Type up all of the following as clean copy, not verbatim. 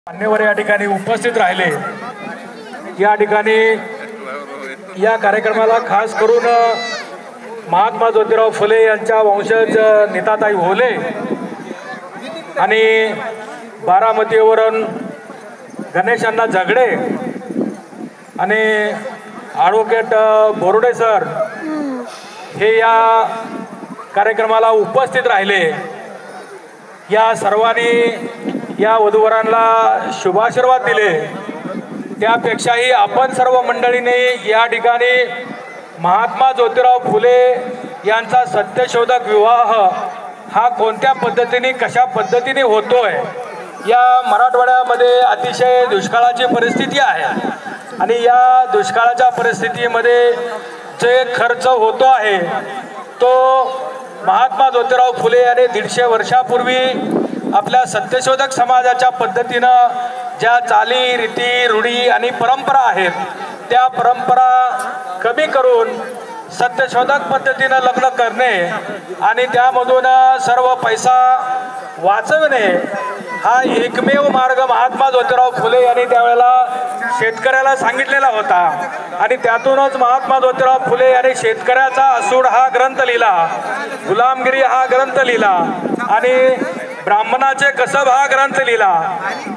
मान्यवर या ठिकाणी उपस्थित राहिले। या ठिकाणी या कार्यक्रमाला खास करून महात्मा ज्योतिराव फुले यांच्या वंशज नीताताई होले आणि बारामतीवरून गणेश अण्णा झगडे आणि ॲडव्होकेट बोर्डे सर हे या कार्यक्रमाला उपस्थित राहिले। या सर्वांनी या वधूवरांना शुभाशीर्वाद दिले। त्यापेक्षाही आपण सर्व मंडळीने या ठिकाणी महात्मा ज्योतिराव फुले यांचा सत्यशोधक विवाह हा कोणत्या पद्धतीने कशा पद्धतीने होतोय, या मराठवाड्यामध्ये अतिशय दुष्काळाची परिस्थिती आहे आणि या दुष्काळाच्या परिस्थितीमध्ये जे खर्च होतो आहे तो महात्मा ज्योतिराव फुले यांनी 150 वर्षापूर्वी आपल्या सत्यशोधक समाजाच्या पद्धतीनं ज्या चाली रीती रूढी आणि परंपरा आहेत त्या परंपरा कमी करून सत्यशोधक पद्धतीनं लग्न करणे आणि त्यामधून सर्व पैसा वाचवणे हा एकमेव मार्ग महात्मा ज्योतिराव फुले यांनी त्यावेळेला शेतकऱ्याला सांगितलेला होता आणि त्यातूनच महात्मा ज्योतिराव फुले यांनी शेतकऱ्याचा असूड हा ग्रंथ लिहिला, गुलामगिरी हा ग्रंथ लिहिला आणि ब्राह्मणाचे कसब हा ग्रंथ लिहिला।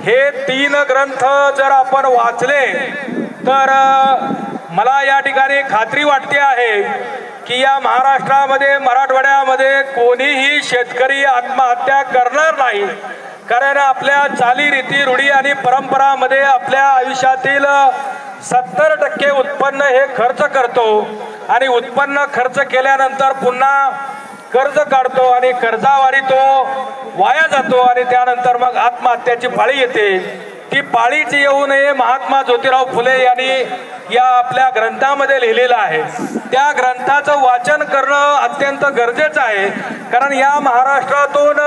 हे 3 ग्रंथ जर आपण वाचले तर मला या ठिकाणी खात्री वाटते आहे की या महाराष्ट्रामध्ये मराठवाड्यामध्ये कोणीही शेतकरी आत्महत्या करणार नाही, कारण आपल्या चाली रीती रूढी आणि परंपरामध्ये आपल्या आयुष्यातील 70% उत्पन्न हे खर्च करतो आणि उत्पन्न खर्च केल्यानंतर पुन्हा कर्ज काढतो आणि कर्जावारी तो वाया जातो आणि त्यानंतर मग आत्महत्याची पाळी येते। ती पाळीची येऊ नये महात्मा ज्योतिराव फुले यांनी या आपल्या ग्रंथामध्ये लिहिलेलं आहे। त्या ग्रंथाचं वाचन करणं अत्यंत गरजेचं आहे, कारण या महाराष्ट्रातून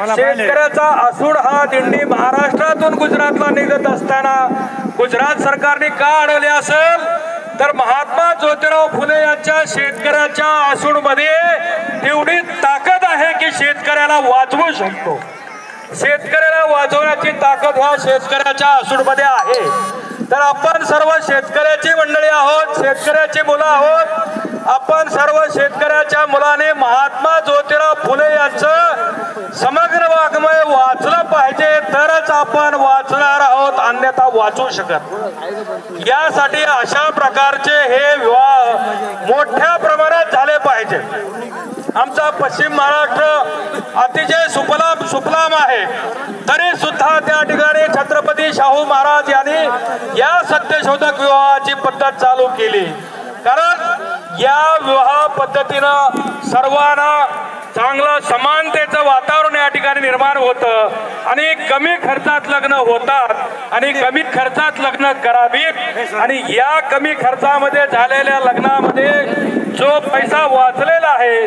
शेतकऱ्याचा असूड हा दिंडी महाराष्ट्रातून गुजरातला निघत असताना गुजरात सरकारने का अडवले असेल तर महात्मा ज्योतिराव फुले यांच्या शेतकऱ्याच्या असूडमध्ये तेवढी ताकद आहे की शेतकऱ्याला वाचवू शकतो। शेतकऱ्याला वाचवण्याची ताकद ह्या शेतकऱ्याच्या असूडमध्ये आहे। तर आपण सर्व शेतकऱ्याची मंडळी आहोत, शेतकऱ्याची मुलं आहोत। आपण सर्व शेतकऱ्याच्या मुलाने महात्मा ज्योतिराव फुले यांचं समग्र वाङ्मय वाचलं पाहिजे, तरच आपण वाचणार आहोत, अन्यथा वाचू शकत। यासाठी अशा प्रकारचे हे विवाह मोठ्या प्रमाणात झाले पाहिजे। आमचा पश्चिम महाराष्ट्र अतिशय सुफलाम आहे, तरी सुद्धा त्या ठिकाणी छत्रपती शाहू महाराज यांनी या सत्यशोधक विवाहाची पद्धत चालू केली, कारण या विवाह पद्धतीनं सर्वांना चांगलं समानतेचं वातावरण या ठिकाणी निर्माण होतं आणि कमी खर्चात लग्न होतात आणि कमी खर्चात लग्न करावीत आणि या कमी खर्चामध्ये झालेल्या लग्नामध्ये जो पैसा वाचलेला आहे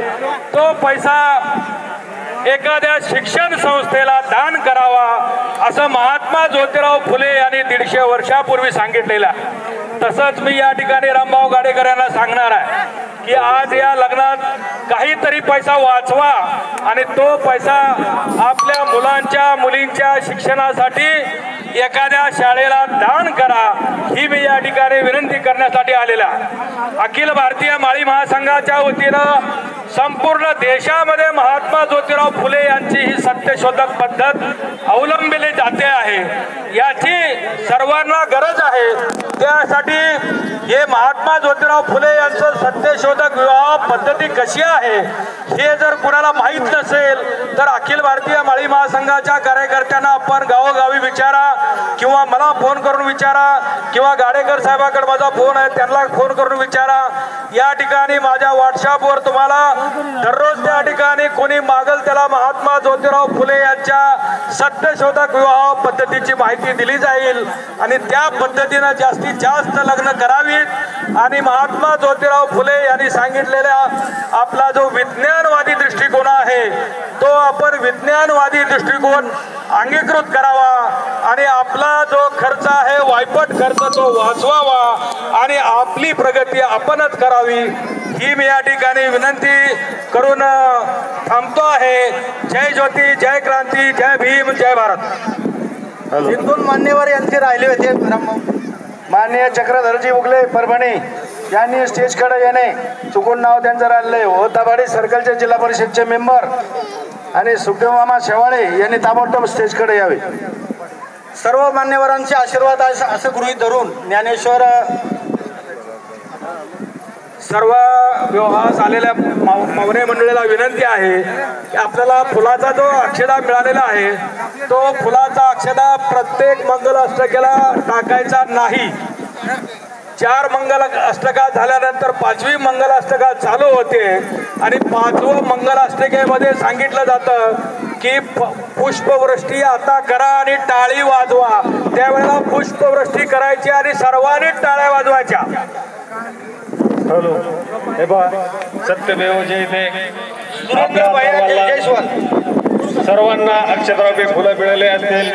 तो पैसा एखाद्या शिक्षण संस्थेला दान करावा, असं महात्मा ज्योतिराव फुले यांनी 150 वर्षापूर्वी सांगितलेलं आहे। तसंच मी या ठिकाणी रामभाऊ गाडेकर यांना सांगणार आहे की आज या लग्नात काहीतरी पैसा वाचवा आणि तो पैसा आपल्या मुलांच्या मुलींच्या शिक्षणासाठी एखाद्या शाळेला दान करा, ही मी या ठिकाणी विनंती करण्यासाठी आलेला। अखिल भारतीय माळी महासंघाच्या वतीनं संपूर्ण देशामध्ये महात्मा ज्योतिराव फुले यांची ही सत्यशोधक पद्धत अवलंबिली जाते आहे, याची सर्वांना गरज आहे। त्यासाठी हे महात्मा ज्योतिराव फुले यांचं सत्यशोधक विवाह पद्धती कशी आहे हे जर कुणाला माहीत नसेल तर अखिल भारतीय माळी महासंघाच्या कार्यकर्त्यांना आपण गावोगावी विचारा किंवा मला फोन करून विचारा किंवा गाडेकर साहेबांकडे माझा फोन आहे त्यांना फोन करून विचारा। या ठिकाणी माझ्या व्हॉट्सअपवर तुम्हाला दररोज त्या ठिकाणी कोणी मागल त्याला महात्मा ज्योतिराव फुले यांच्या सत्यशोधक विवाह पद्धतीची माहिती दिली जाईल आणि त्या पद्धतीने जास्तीत जास्त लग्न करावीत। आणि महात्मा ज्योतिराव फुले यांनी सांगितलेला आपला जो विज्ञानवादी दृष्टिकोन आहे तो आपण विज्ञानवादी दृष्टिकोन अंगीकृत करावा आणि आपला जो खर्च आहे वायपट खर्च तो वाचवावा आणि आपली प्रगती आपणच करावी ही मी या ठिकाणी विनंती करून थांबतो आहे. जय ज्योती, जय क्रांती, जय भीम, जय भारत. हिंदून मान्यवर यांचे राहिले होते माननीय चक्रधरजी उगले परभणी यांनी स्टेजकडे येणे चुकून नाव त्यांचं राहिलंय. दाभाडे सर्कलचे जिल्हा परिषदचे मेंबर आणि सुखदेव मामा शेवाळे यांनी ताबडतोब स्टेजकडे यावे. सर्व मान्यवरांचे आशीर्वाद असं गृहीत धरून ज्ञानेश्वर सर्व व्यवहास आलेल्या पाहुणे मंडळीला विनंती आहे की आपल्याला फुलाचा जो अक्षदा मिळालेला आहे तो फुलाचा अक्षदा प्रत्येक मंगल अष्टकेला टाकायचा नाही. 4 मंगल अष्टका झाल्यानंतर 5वी मंगल अष्टका चालू होते आणि 5वं मंगल अष्टकेमध्ये सांगितलं जातं की पुष्पवृष्टी आता करा आणि टाळी वाजवा. त्यावेळेला पुष्पवृष्टी करायची आणि सर्वांनी टाळ्या वाजवायच्या. हॅलो हे बा सत्यमेव जयते. सर्वांना अक्षतराव फुलं मिळाले असतील.